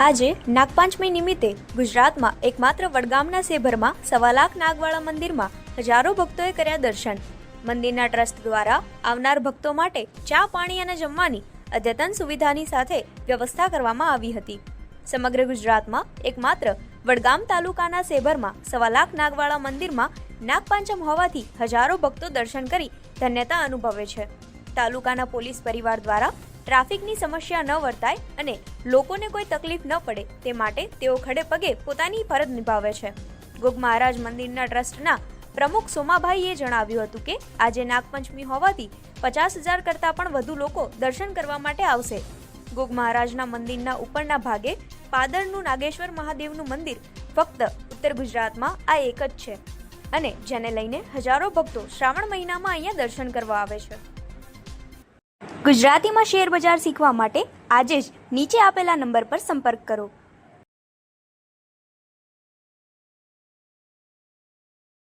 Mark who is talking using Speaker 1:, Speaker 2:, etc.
Speaker 1: આજે નાગપાંચમી નિમિત્તે ગુજરાતમાં એકમાત્ર વડગામના સેભરમાં 1.25 લાખ નાગવાળા મંદિરમાં હજારો ભક્તોએ કર્યા દર્શન. મંદિરના ટ્રસ્ટ દ્વારા આવનાર ભક્તો માટે ચા પાણી અને જમવાની અદ્યતન સુવિધાની સાથે વ્યવસ્થા કરવામાં આવી હતી. સમગ્ર ગુજરાતમાં એકમાત્ર વડગામ તાલુકાના સેભરમાં 1.25 લાખ નાગવાળા મંદિરમાં નાગપાંચમ હોવાથી હજારો ભક્તો દર્શન કરી ધન્યતા અનુભવે છે. તાલુકાના પોલીસ પરિવાર દ્વારા ટ્રાફિકની સમસ્યા ન વર્તાય અને લોકોને કોઈ તકલીફ ન પડે તે માટે તેઓ ખડે પગે પોતાની ફરજ નિભાવે છે. ગોગ મહારાજ મંદિરના ટ્રસ્ટના પ્રમુખ સોમાભાઈએ જણાવ્યું હતું કે આજે નાગપંચમી હોવાથી 50,000 કરતાં પણ વધુ લોકો દર્શન કરવા માટે આવશે. ગોગ મહારાજના મંદિરના ઉપરના ભાગે પાદરનું નાગેશ્વર મહાદેવનું મંદિર ફક્ત ઉત્તર ગુજરાતમાં આ એક જ છે અને જેને લઈને હજારો ભક્તો શ્રાવણ મહિનામાં અહીંયા દર્શન કરવા આવે છે. ગુજરાતીમાં શેર બજાર શીખવા માટે આજે જ નીચે આપેલા નંબર પર સંપર્ક કરો.